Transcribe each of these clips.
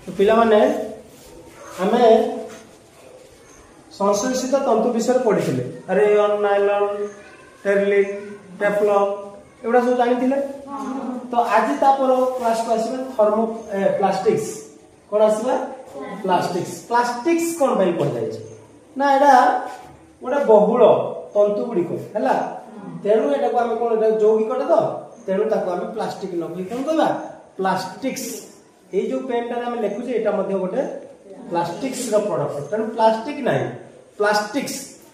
तो पिला माने आमे संश्लेषित तंतु विषय पढ़ी रेयन नाइलॉन टेरिलिन टेफ्लॉन एगुड़ा सब जानी तो आज तापर क्लास को आसीबा थर्मो प्लास्टिक्स कोन आसीबा प्लास्टिक्स कोन भाई पड़ जाय ना एडा गोटे बहुल तंतु गुड़ी को हैला तेणु एटा को आमे कोन यौगिकटा तो तेणु ताको आमे प्लास्टिक न कहि कोन कहबा प्लास्टिक्स ए जो पेनटा आमे लिखु जे एटा मध्ये गोटे प्लास्टिक्स रो प्रोडक्ट तेणु प्लास्टिक नाही प्लास्टिक्स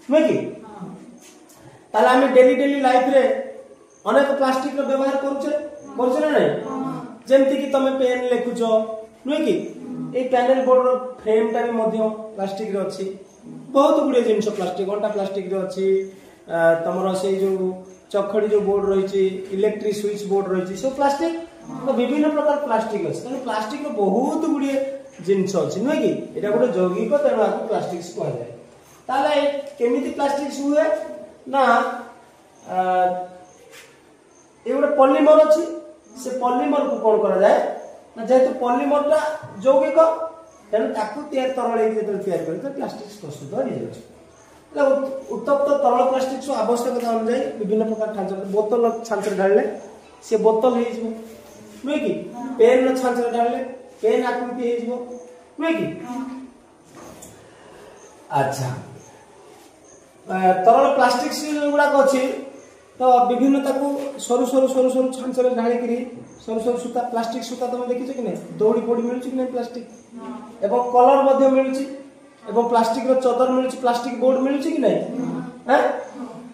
नुहे कि ताले आमे डेली लाइफ रे अनेक प्लास्टिक रो व्यवहार करूचे ना नहीं जेमति कि तमे पेन लिखुचो नुहे कि ए पैनल बोर्ड रो फ्रेम टा भी मध्ये प्लास्टिक रे अछि बहुत गुडे जिंस प्लास्टिक घंटा प्लास्टिक रे अछि तमरो से जो चखड़ी जो बोर्ड रही इलेक्ट्रिक स्विच बोर्ड रही सब प्लास्टिक तो विभिन्न प्रकार प्लास्टिक अच्छे तेणु प्लास्टिक बहुत गुड़िए जिनस अच्छी नुहे कि यहाँ गोटे यौगिक तेणु आपको प्लास्टिक्स कहुए ताले केमिति प्लास्टिक्स हुए ना ये गोटे पॉलीमर अच्छी से पॉलीमर को कौन करा जाए ना जेहेतु पॉलीमर टा यौगिक तेणु ताकू तरल प्लास्टिक्स प्रस्तुत हो जाए उत्तप्त तरल प्लास्टिक आवश्यकता अनुसार विभिन्न प्रकार छांचर बोतल छांचर ढाले से बोतल हो नुहे कि पेन छांचर ढाले पेन आकृति हो नुहे कि अच्छा तरल प्लास्टिक गुड़ाक अच्छी तो विभिन्न ताकू सरू छांचर ढाली सरू सूता प्लास्टिक सूता तुम देखिछ कि नहीं दौड़ी पौड़ी मिलुछि कि नहीं प्लास्टिक एवं कलर मध्य मिलुछि एवं प्लास्टिक रो चदर मिलुछि प्लास्टिक बोर्ड मिलुछि कि नहीं हैं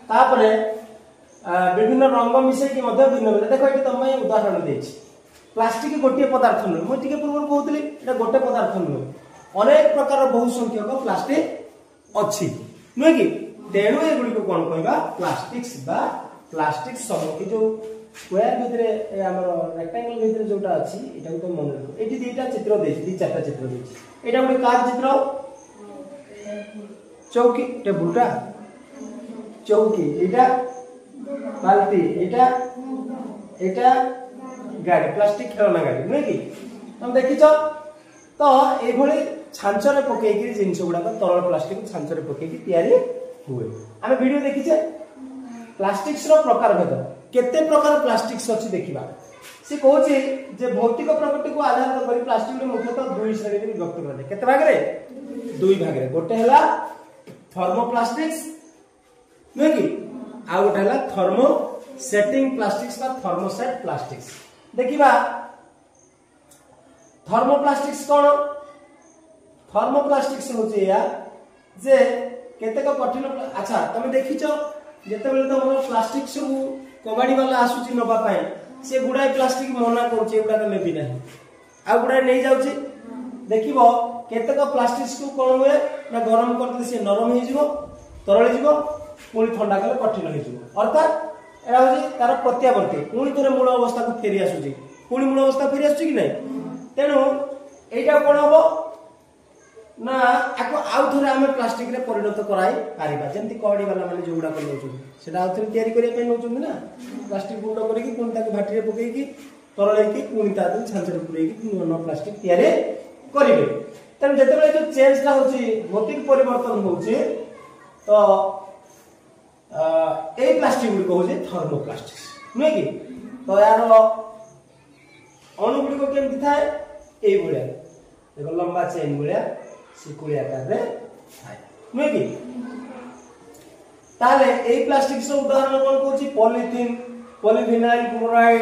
तापरे विभिन्न रंग मिसे कि मध्य भिन्न भिन्न देखो एटी तमै उदाहरण देछि प्लास्टिक गोटे पदार्थ नुहे मु टिके पूर्व कहउतली एटा गोटे पदार्थ नुहे अनेक प्रकार बहु संख्यक प्लास्टिक अछि नुहे कि तेणु ए गुडी को कोन कहबा प्लास्टिक सब कि जो स्क्वायर भितरे हमर रेक्टेंगल भितरे जोटा अछि एटा को मन रखो एटी दीटा चित्र देछि दी चारटा चित्र देछि एटा गोटे कार चित्र चौकी टेबुलटा चौकी एटा बाल्टी एटा गाड़ी प्लास्टिक खेलना गाड़ी नुहे कि तुम देखिछ तो ए भली छांचरे पकेकी जिंस गुडा तरल प्लास्टिक छांचरे पकेकी तयारी हुए आमे वीडियो देखिछे प्लास्टिक्स रो प्रकार भेद केते प्रकार प्लास्टिक्स अछि देखिबा से कहूची जे भौतिक प्रकृति को आधार कर प्लास्टिक रे मुख्यतः दुई श्रेणी रे विभक्त करले केते भाग रे दुई भाग रे गोटे हला थर्मोप्लास्टिक्स नुहे कि आ गोटे हला थर्मो सेटिंग प्लास्टिक्स बा थर्मोसेट प्लास्टिक्स देखिबा थर्मोप्लास्टिक्स कोन थर्मोप्लास्टिक्स होचे या जे केतेक कठिन अच्छा तुम देखिछो जेते बेले तो हमर प्लास्टिक सब कबाड़ी वाला आसुची नबा पाए से गुडाई प्लास्टिक मना करूचे गुडा तो नेबी नाही आ गुडा नै जाउची देखिबो केतेक प्लास्टिक को कोन हुए ना गरम करते से नरम हो जिवो तरल जिवो पुणी ठंडा कले कठिन हो जिवो अर्थात एरा होची तार प्रत्यावर्ती पुणी तोरे मूल अवस्था को फेरी आसुची पुणी मूल अवस्था फेरी आसुची कि नै तेनु एटा कोन होबो ना आको आउ थरे हमें प्लास्टिक रे परिणत कराई पारिबा जेंति कडी वाला माने जोडा कर नउछु सेटा आउ थरे तयारी करिया पे नउछु ना प्लास्टिक गुंड करी कि पुणी ताके भाटी रे पकेई कि तरल की पुणी ताते छांचरे पुरेई कि न प्लास्टिक तयारी करिवे तन जते बेले जो चेंज ला होची भौतिक परिवर्तन होची तो ए प्लास्टिक गुडी को होची थर्मोप्लास्टिक्स नुहे कि तो यार अणु गुडी को केमति थाए ए भलिया देखो लंबा चेन भलिया सिकुड़ी आकार रे थाए नुहे कि ताले ए प्लास्टिक से उदाहरण कोन कहूची पॉलीथीन पॉलीविनाइल क्लोराइड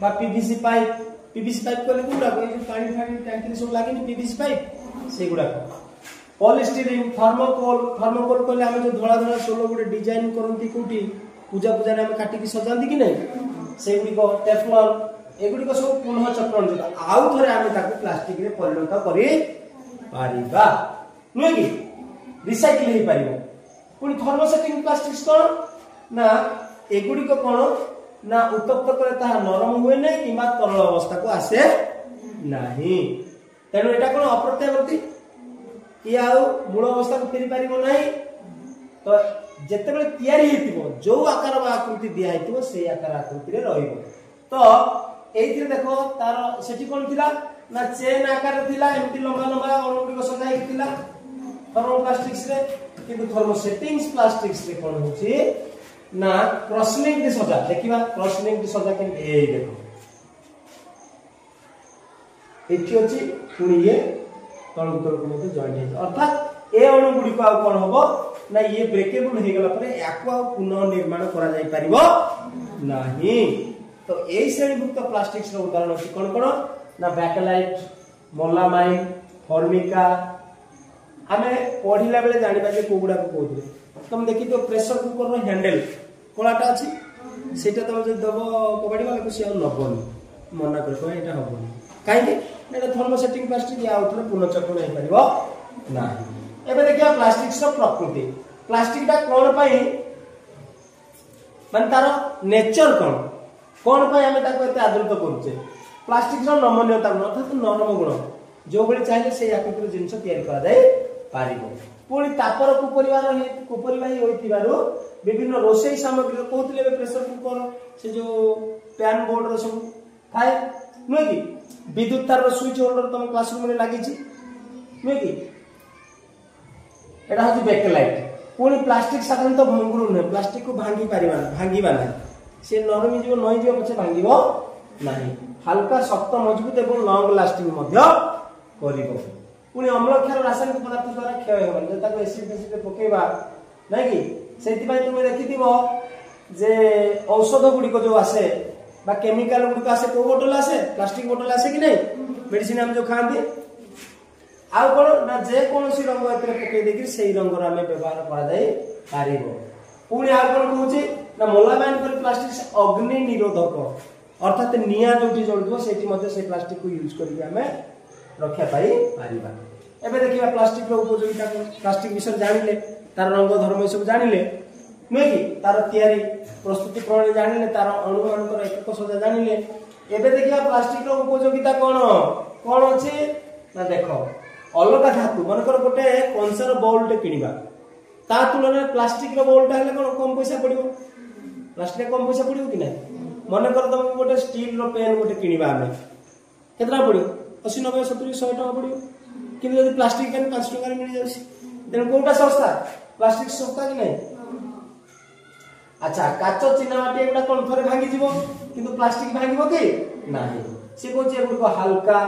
बा पीवीसी पाइप कहले गुडा को जो पानी टैंकी सब लागे नि पीवीसी पाइप से गुडा पॉलीस्टाइरिन थर्मोकोल कहले हम जो धोला धोला सोलो गुडे डिजाइन करंती कोठी पूजा रे हम काटी की सजांती कि नै से गुडी को टेफ्लॉन एगुडी को सब पुनः चक्रण जो आउ थरे हम ताको प्लास्टिक रे परिणत करी पारिबा नुहे कि रिसाइकल हे पारिबो पुनी थर्मोसेटिंग प्लास्टिक्स कोन ना एगुडी को कोन ना उत्तप्त करे ता नरम हुए नै किबा तरल अवस्था को आसे नाही तेनु एटा कोन अप्रत्यावर्ती या मूल अवस्था को फेरी पारिबो नाही तो जेते बेले तयारी हेतिबो जो आकार बा आकृति दिया हेतिबो से आकार आकृति रे रहिबो तो एइथिरे देखो तार सेठी कोन थिला ना चेन आकार थिला एमती लंबा लंबा अणुगुड़िक सजा हेतिला थर्मोप्लास्टिक्स रे किंतु थर्मोसेटिंग्स प्लास्टिक्स रे कोन होची ना क्रॉस लिंक सजा देखिबा क्रॉस लिंक सजा के ए देखो एठी अछि पुनी ये तळु तळु मते जॉइंट हे अर्थात ए अणुगुड़िक आ कोन होबो ना ये ब्रेकेबल हे गला परे याको पुनः निर्माण करा जाय परिबो नाही तो ए श्रेणीभुक्त प्लास्टिक्स रो उदाहरण अछि कोन कोन ना बैकेलाइट मोलामाइन फॉर्मिका हमें पढ़िला बेले जानिबा जे कोगुडा को कोथले तुम देखि तो प्रेशर कुकर रो हैंडल कोलाटा अछि सेटा तुम जे दबो कबाडी वाला को से नबोनी मना कर को एटा हबोनी काहे कि एटा थर्मोसेटिंग प्लास्टिक या उठरे पुनर्चक्रण हे परिबो नाही एबे देखिया प्लास्टिक्स रो प्रकृति प्लास्टिक ता कोन पई मन तार नेचर कोन पई हमें ताको एते आदृत करूचे प्लास्टिक रो नमनीयता अर्थात नरम गुण जो बळे चाहिले से आकृतिर जिंस तयार करा जाय पारिबो पुणी तापर कुपरिवाही होइतिबारो विभिन्न रोषेई सामग्री कहउतले प्रेशर कुकर से जो पैन बोर्ड रो सब थाए नुय कि विद्युत तार रो स्विच होल्डर तुम क्लासरूम में लागि छि नुय कि एटा हजि बैकलाइट पुणी प्लास्टिक साधारणतः भंगुर न प्लास्टिक को भांगीबा ना से नरमी जो नई जो पछे भांगीबो नाही हल्का शक्त मजबूत एवं लॉन्ग लास्टिंग मध्य करिबो पुणी अम्लक्षार रासायनिक पदार्थ द्वारा क्षय होबन जे ताको एसिड बेसिड पकेबा नै कि सेति पय तुमे देखिथिबो जे औषध गुडी को जो आसे बा केमिकल गुडी को आसे को बोतल आसे प्लास्टिक बोतल आसे कि नै मेडिसिन हम जो खांती आ कोन ना जे कोनसी रंग एतरे पके देखि सेही रंग रा हमें व्यवहार करा जाय पारिबो पुणी आ कोन कहूची ना मोलामाइन पर प्लास्टिक अग्नि निरोधक अर्थात निया जोटी जळदो सेठी मध्ये से प्लास्टिक को यूज करके हमें रक्षा पाई पारिबा एबे देखिबा प्लास्टिक रो उपयोगिता प्लास्टिक विषय जानिले तार रंग धर्म सब जानिले नै कि तार तयारी प्रस्तुति प्रणाली जानिले तार अणु अणुकर एकक सजा जानिले एबे देखिबा प्लास्टिक रो उपयोगिता कोन अछि ना देखो अलगा धातु मनकर गोटे कंसर बाउलटे किनिबा ता तुलना प्लास्टिक रो बाउलटा हेले कोन कम पैसा पड़िबो प्लास्टिक कम पैसा पड़िबो कि नै मनकर तुम गोटे स्टील रो पेन गोटे किनिबा हमें केतना पड़िबो 80 90 70 100 टका पड़ियो किंतु यदि प्लास्टिक पेन 5 टका रे मिल जाउसी तेन कोटा सस्ता प्लास्टिक सस्ता कि नै अच्छा काचो चिना माटी एटा कोन थरे भांगी जीवो किंतु प्लास्टिक भांगीबो कि नाही से कोचे एगुडको हल्का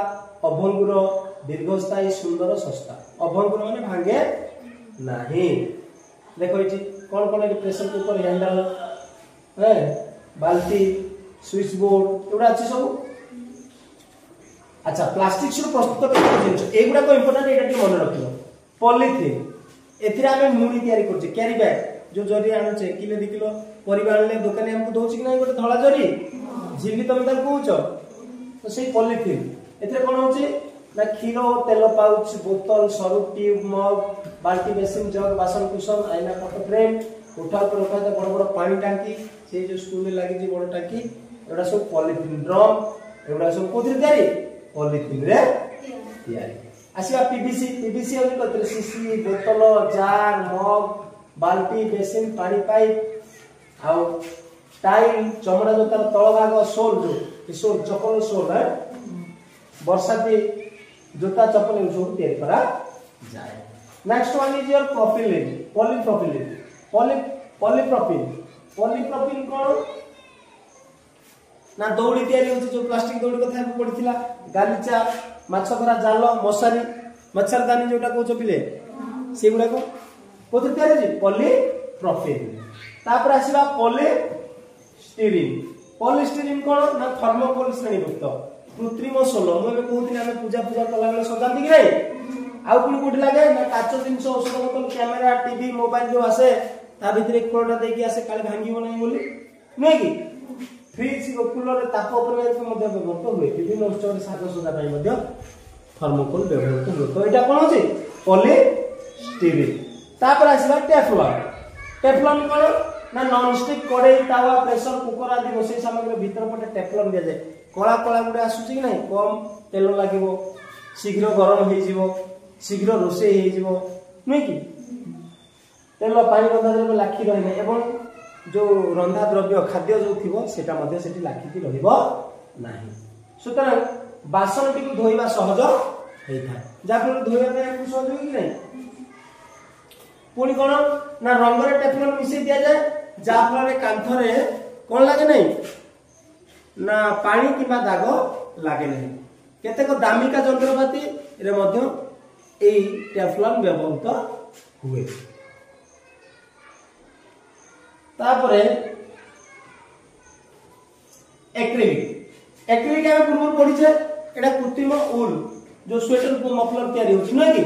अभंगुर दीर्घस्थायी सुंदर सस्ता अभंगुर माने भांगे नाही देखो इठी कोन कोन एटी प्रेशर कुकर हैंडल है बाल्टी स्विच बोर्ड एटा अछि सब अच्छा प्लास्टिक से प्रस्तुत करते जिंस एगुडा को इंपोर्टेंट एटा टी मन रखियो पॉलीथिन एथिरा हमें मुड़ी तयारी करछे कैरी बैग जो जरी आनुचे किलो 2 किलो परिवार ले दुकान हमको दोछि कि नै गोटे धळा जरी झिल्ली तमे तार कहउछो तो सेही पॉलीथिन एथिरे कोन होछि ना खीरो तेल पाउच बोतल सरू ट्यूब मग बाल्टी बेसिन जग बासन कुशन आईना फोटो फ्रेम उठा पर उठा बड़ बड़ पानी टांकी से जो स्कूल में लागि जे बड़ टांकी एडा सब पॉलीथिन ड्रम एडा सब कोथि तयारी पॉलीथिन रे तयारी आसीबा पीवीसी हम कतरे सीसी बोतल जार मग बाल्टी बेसिन पानी पाइप आ टाइल चमड़ा जो तार तळ भाग सोल जो सोल चप्पल सोल है बरसाती जूता चप्पल सब तयारी करा जाए next one is your propylene polypropylene कोन ना दौड़ी तयारी होची जो प्लास्टिक दौड़ी कथा पड़िथिला गालीचा माछ धरा जाल मशारी मच्छरदानी जोटा को पिले से गुडा को कोथि तयारी जी पॉलीप्रोपिल तापर आसीबा पॉलीस्टीरीन कोन ना थर्मोकोल श्रेणीभुक्त कृत्रिम सोल मैं कहूँ आम पूजा कला बेले सजाती कि नहीं आउ पुणी कौटी लगे ना काच जिन औषध बोतल कैमेरा टीवी मोबाइल जो आसे ता भितर खोलटा देकी आसे काले भांगिबो नहीं बोली नुहे कि फ्रिज कूलर ताप व्यवहृत हुए विभिन्न उत्सव साजसजा थर्मोकोल व्यवहृत हुए तो यहाँ कौन अच्छे पॉलीस्टीरीन तापर आसवा टेफ्लॉन कौन ना नॉनस्टिक कड़े तावा प्रेशर कुकर आदि रोषे सामग्री भीतर पटे टेफ्लॉन दिया जाए कला कला गुड़े आसूची कि नहीं कम तेल लगे शीघ्र गरम हो शीघ्र रोषे हो नुहे कि तेल पानी रंधा द्रव्य लाखी रही एवं जो रंधा द्रव्य खाद्य जो थी सेटा लाखिकी रहिबो नाही सुतरां बासन टी धोइबा सहज होता है जहाँफल धोइबा सहज हो कि नहीं पुणी कौन ना रंग टेफ्लॉन मिसई दि जाए जहाँफल कांथरे कौन लगे नहीं ना पानी किंबा दाग लगे नहीं केतेक दामिका जंत्रपाति रे मध्य एई टेफ्लॉन व्यवहृत हुए तापरे एक्रिलिक एक्रिलिक हम पूर्व पढ़ी छे एटा कृत्रिम उल जो स्वेटर को मफलर तयारी होछि न कि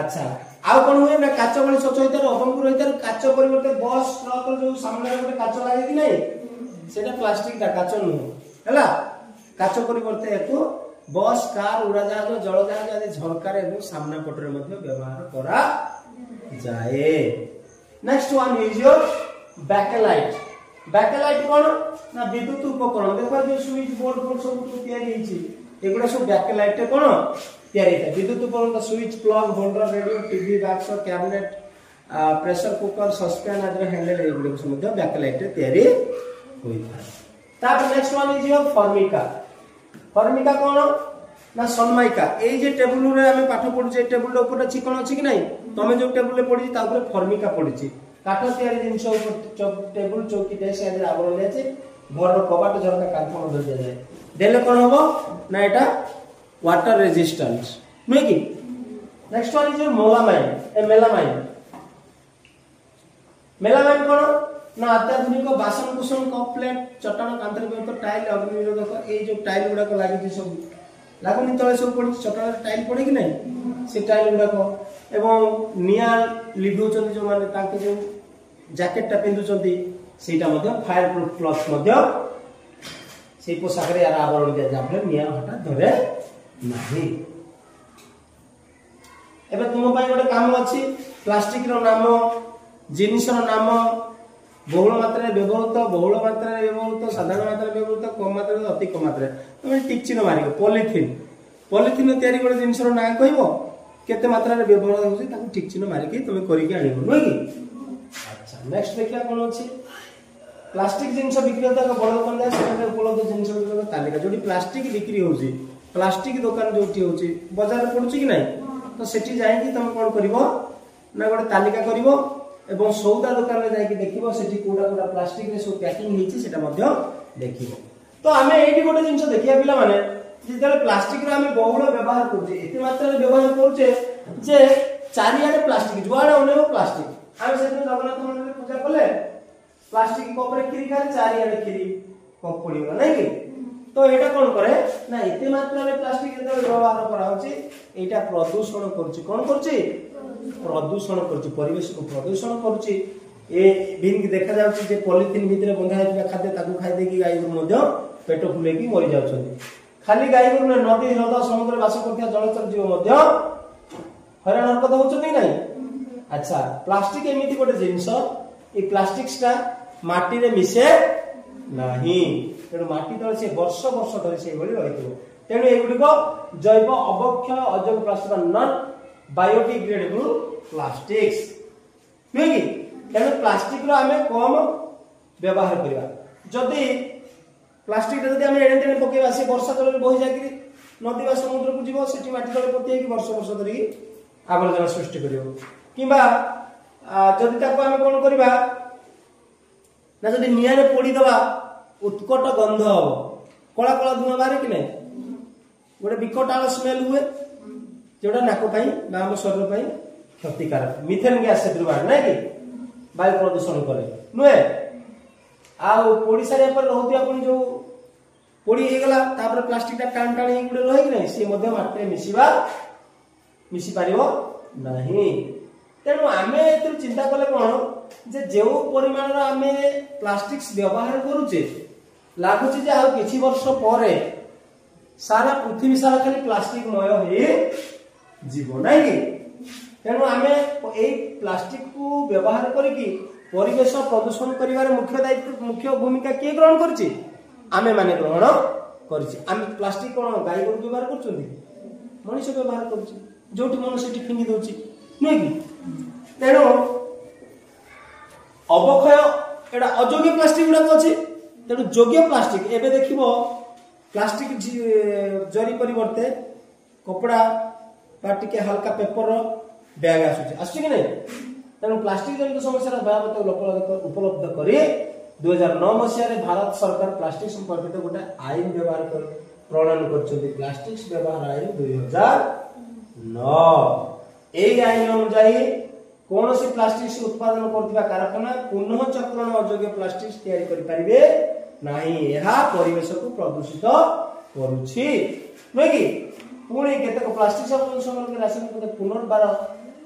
अच्छा आउ कोन हुए ना काच वाली सच होइतार अपंकुर होइतार काच परिवर्ते बस ट्रक जो सामने गोटे काच लागे कि नहीं सेटा प्लास्टिक दा काच नु हला काच परिवर्ते एको बस कार उड़ाजहाज जलजहाज आदि झरकार एवं सामना पटरे मध्ये व्यवहार करा जाए next one is your bakelite bakelite कोन ना विद्युत उपकरण देखो जो स्विच बोर्ड पर सब तयारी हिची एगुडा सब बैकलाइट कोन तयारी है विद्युत उपकरण switch plug holder radio TV box cabinet pressure cooker saucepan आदि हैंडल एगुडा सब मध्ये बैकलाइट तयारी होई था तापर next one is your Formica Formica कोन ना सनमाइका ए जे टेबुल रे हमें पाठ पढु जे टेबुल ऊपर चिकन अछि कि नहीं तमे जो टेबुल रे पढि ता ऊपर फॉर्मिका पढिछि काठ तयारी जिंस ऊपर टेबुल चौकी डेस्क आदि आवरण लेछि घर रो कबाट झरका कांथ मध्ये दिया जाए देले कोन होबो ना एटा वाटर रेजिस्टेंस नै कि नेक्स्ट वन इज मोलामाइन ए मेलामाइन कोन ना अत्याधुनिक बासन कुसन कप प्लेट चट्टान कांथर व्यवस्था टाइल अग्निरोधक ए जो टाइल गुडा को लागि सब लागुनी तळे सब पड़ी चट्टान टाइल पड़ी कि नहीं से टाइल गुडा को एवं निया लिभौचंदी जो माने ताके जो जैकेट टा पिंदुचंदी सेटा मध्ये फायर प्रूफ क्लॉथ मध्ये से पोशाक रे यार आवरण दिया जाफले निया हटा धरे नाही एबे तुम पाई गोटे काम अछि प्लास्टिक रो नाम जिनिस रो नाम बहुल मात्रा व्यवहृत बहुल मात्रा व्यवहृत साधारण मात्रा व्यवहृत कम मात्रा अति कम मात्रा तुम टिक चिन्ह मारिको पॉलिथिन तयारी गोटे जिनिस रो नाम कहबो केते मात्रा रे व्यवहार होछि ताको टिक चिन्ह मारिकी तुम करिके आनिबो नै कि अच्छा नेक्स्ट देखिया कोन अछि प्लास्टिक जिनिस विक्रेता को बड़ दुकान जाय सेटा उपलब्ध जिनिस रो तालिका जोडी प्लास्टिक बिक्री होछि प्लास्टिक दुकान जोटी होछि बाजार पडुछि कि नै तो सेठी जाय कि तुम कोन करिवो ना गोटे तालिका करिवो एवं सौदा दुकान में जाके देखिबो सेठी कोडा कोडा प्लास्टिक रे सब पैकिंग हिची सेटा मध्ये देखिबो तो हमें एठी गोटे जिंस देखिया पिला माने जेतले प्लास्टिक रे हमें बहुल व्यवहार करजे एते मात्रा रे व्यवहार करजे जे चारियाडे प्लास्टिक जुआडे ओनेबो प्लास्टिक हम सेदिन जगन्नाथ मंदिर रे पूजा करले प्लास्टिक कप रे खीरी खाली चारियाडे खीरी कप पड़ीगला नै कि तो एटा कोन करे ना एते मात्रा रे प्लास्टिक जेतले व्यवहार करा होची एटा प्रदूषण करची कोन करची प्रदूषण करची परिवेश को प्रदूषण करची ए बिन देखा जाउची जे पॉलिथिन भितरे बंधा हेबा खाद्य ताकू खाइ देकी गाय गुरु मध्ये पेट फुले की मरि जाउछन्ती खाली गाय गुरु नदी हृद समुद्र वास करथिया जलचर जीव मध्ये हरण हरकत होउछन्ती नै अच्छा प्लास्टिक एमिति गोटे जिंस ए प्लास्टिक्सटा माटी रे मिसे नाही तेणु माटी तले से वर्ष वर्ष धरि से भली रहितो तेणु एगुडी को जैव अवक्षय अजैव प्लास्टिक नॉन बायोडिग्रेडेबल प्लास्टिक्स नहीं तेणु प्लास्टिक रो हमें कम व्यवहार करबा जदी प्लास्टिक जदी हमें एडे तेडे पकेबा से वर्षा जल बहि जाकि नदी बा समुद्र को जीवो सेठी माटी तले पतिए कि वर्ष वर्ष धरि आवर्जन सृष्टि करियो किबा जदी ताको हमें कोन करबा ना जदी नियारे पोड़ी दबा उत्कट गंध हो कला कला धुआं बाहर कि नै गोटे विकटाल स्मेल हुए जोड़ा नाक पाई बा हम शरीर पाई क्षतिकारक मिथेन गैस से बाहर नै कि वायु प्रदूषण करे नुए आ पोड़ी सारे पर रहउती अपन जो पोड़ी हे गला तापर प्लास्टिक टा टाण टाण हे गुडे रहि कि नै से मध्ये माटे मिसी पारिबो नाही तेणु आमे एतु चिंता कले कोन जे जेउ परिमाण रा आमे प्लास्टिक्स व्यवहार करूचे लागुची जे आ किछि वर्ष परे सारा पृथ्वी सारा खाली प्लास्टिक मय हे जीव नै कि तेणु आमे ए प्लास्टिक को व्यवहार करिकि परिवेश प्रदूषण करिवार मुख्य दायित्व मुख्य भूमिका के ग्रहण करछि आमे माने ग्रहण करछि आमे प्लास्टिक कोन गाय गरु व्यवहार करछन्ती मनुष्य व्यवहार करछि जोटी मन सेठी फिंगी दोछि नै कि तेणु अवक्षय एटा अयोग्य प्लास्टिक गुडा अछि तेणु योग्य प्लास्टिक एबे देखिबो प्लास्टिक जरी परिवर्ते कपड़ा बा टिके हल्का पेपर बैग आसुची कि नहीं तेणु प्लास्टिक जनित समस्या भयावह उपलब्ध करी 2009 मसीह भारत सरकार प्लास्टिक संपर्कित गोटे आईन व्यवहार प्रणयन कर प्लास्टिक व्यवहार आईन 2009 यही आईन अनुसार कौन सी प्लास्टिक उत्पादन करथिबा कारखाना पुनः चक्रण अयोग्य प्लास्टिक तैयारी करि परिबे नाही एहा परिवेश को प्रदूषित करूछि नै कि पुणी केतक प्लास्टिक सब रासायनिक पुनर्बार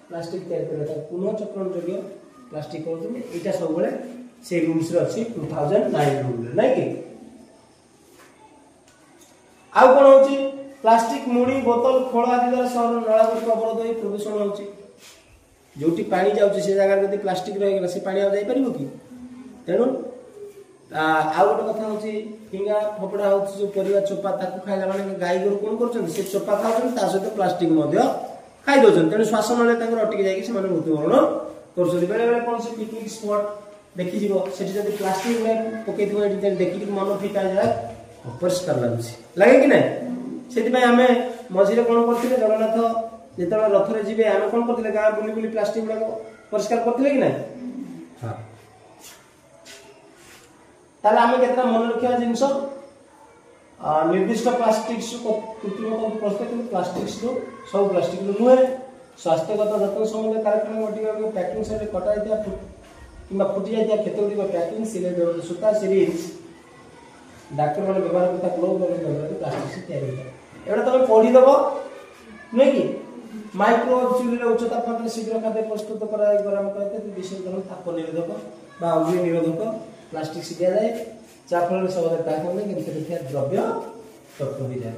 प्लास्टिक तैयारी करता पुनः चक्रण योग्य प्लास्टिक करथि एटा सब बेले से रूल्स रे अछि 2009 रूल नै कि आ कोन होछि प्लास्टिक मुड़ी बोतल खोल आदि द्वारा शहर नाला गुड़िक अवरोध होई प्रदूषण होछि जोटी पानी जाउछि से जगह जदी प्लास्टिक रहि गेला से पानी आ जाई परिबो कि तेनु आ गोटे कथा होछि फिंगा फपड़ा होछि जो परिवा चोपा ताकू खाइला माने गाई गोरु कोन करछन से चोपा खाउछन ता सहित प्लास्टिक मध्य खाइ दोछन तेनु श्वास नले तांकर अटकी जाई कि से माने मृत्युवरण करछन बेले बेले कोन से पिकनिक स्पॉट देखि जीवो सेठी जदी प्लास्टिक में पके दिबो एठी देखि कि मन फिट आ जाय अपरिष्कार लागुछि लागे कि नै सेति पय हमें मझिरे कोन करथिले जगन्नाथ जेतला रथ रे जिबे हमें कोन करथिले गां बुली बुली प्लास्टिक गुडा परिष्कार करथिले कि नै हां ताले हमें केतना मन रखिया जिंस निर्दिष्ट प्लास्टिक को कृत्रिम प्रस्तुत प्लास्टिक सब प्लास्टिक नुहे स्वास्थ्यगत जतन संबंध कार्यक्रम घटिया पैकिंग से कटा जाय किंबा फुटी जाय खेत गुडी पैकिंग सिले सूता सीरीज डॉक्टर माने व्यवहार करता क्लोज माने व्यवहार प्लास्टिक से तैयार होता एटा तमे पढी दबो नै कि माइक्रो चुलीर उच्च तापमात्रा शीघ्र खाद्य प्रस्तुत करा गरम करते विशेष गरम ताप निरोधक बा अग्नि निरोधक प्लास्टिक से दिया जाए जाफल सब तापमान केमिकल द्रव्य तत्व हो जाए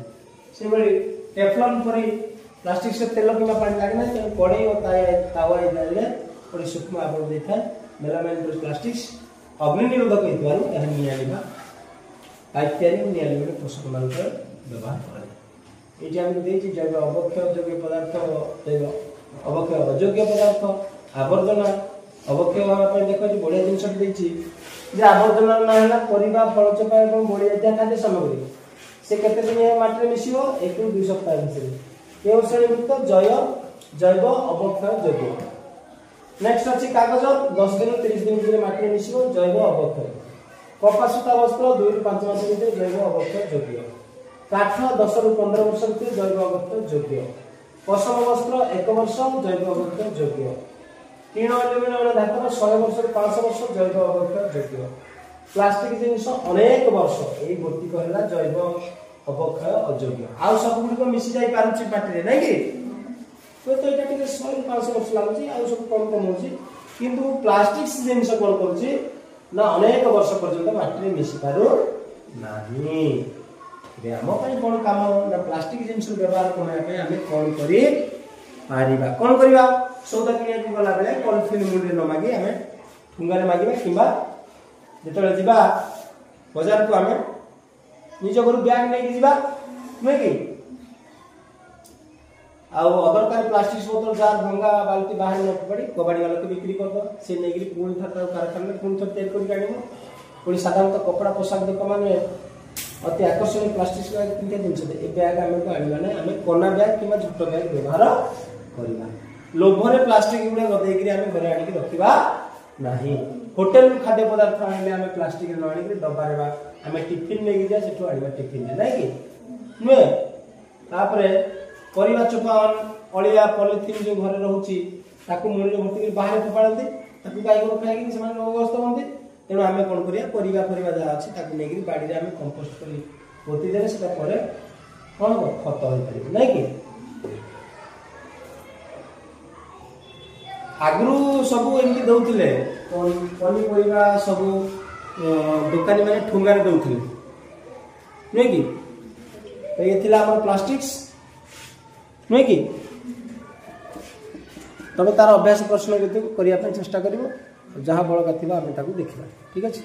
से बड़ी टेफ्लॉन परी प्लास्टिक से तेल किंबा पानी लागना तो कड़े और तावा इदाले बड़ी सूक्ष्म आवरण देता है मेलामाइन प्लास्टिक्स अग्नि निरोधक हेतु यह नियालिबा इत्यादि नियालिबा पोषक मान व्यवहार करा एटी हम देछि जैव अवक्षय योग्य पदार्थ जैव अवक्षय अयोग्य पदार्थ आवर्जना अवक्षय होगा पर देखो जी बढ़िया जिनस देछि जे आवर्जना ना हला परिबा फल चोपा एवं बढ़िया जा खाद्य सामग्री से केते दिन माटी मिसिबो 1 ରୁ 2 सप्ताह भितर केउ श्रेणीभुक्त जैव अवक्षय योग्य नेक्स्ट अछि कागज 10 दिन 30 दिन भितर माटी मिसिबो जैव अवक्षय कपा सूता वस्त्र 2 ରୁ 5 मास भितर जैव अवक्षय योग्य काठ 10 ରୁ 15 वर्ष भितर जैव अवक्षय योग्य पशम वस्त्र 1 वर्ष जैव अवक्षय योग्य तीन एल्युमिनियम धातु 100 वर्ष ରୁ 500 वर्ष जैव अवक्षय योग्य प्लास्टिक जिनिस अनेक वर्ष एई गोटी कहला जैव अवक्षय अयोग्य आ सब गुडी को मिसी जाई पारुछि पाटी रे नै कि तो एटा टिके 100 ରୁ 500 वर्ष लागुछि आ सब कम कम होछि किंतु प्लास्टिक जिनिस कोन करूछि ना अनेक वर्ष पर्यंत माटी रे मिसी पारु नाही रे हम पई कोन काम ना प्लास्टिक जिनिस व्यवहार कोना पे हमें कोन करी पारिबा कोन करिबा सौदा किनिया को गला बेले पॉलिथिन मुंडे न मागी हमें ठुंगारे मागिबा किबा जेतले जिबा बाजार को हमें निज घर बैग नै जिबा नै कि आ अदरकारी प्लास्टिक बोतल जार भंगा बाल्टी बाहर न पड़ी कबाड़ी वाला को बिक्री कर दो से नै गिरी पूर्ण थटा कारखाना में पूर्ण थटा तैयार कर गाड़ीबो पुनी साधारणतः कपड़ा पोशाक दुकान माने अति आकर्षणीय प्लास्टिक बैग किनके जिंस दे ए बैग हमें को आनिबा नै हमें कोना बैग किबा झोटो बैग व्यवहार करिबा लोभरे प्लास्टिक गुडे गदेई करी हमें घरे आनी रखिबा नाही होटल खाद्य पदार्थ आनिले हमें प्लास्टिक न आनी करी डब्बा रेबा हमें टिफिन नै जा सेठो आनिबा टिफिन नै कि नुए तापरे परिवा चोपा अलिया पॉलिथिन जो घरे रहउची ताकू मुड़ी भर्ती कर बाहर फपाळंती ताकू गाय को खाइ कि समान रोगग्रस्त होंती तेनु हमें कोन करिया परिवा जा अछि ताकू नै करी बाडी रे हमें कंपोस्ट करी पोती देले सेटा परे कोन खत होई पारि नै कि आगरू सब एमती दउथिले पनी परिवा सब दुकानी माने ठुंगारे दउथिले नै कि तो ये थिला हमर प्लास्टिक्स नै कि तबे तार अभ्यास प्रश्न करिया पे चेष्टा करिवो जहां बळ कथिबा हम ताकू देखिबा ठीक अछि।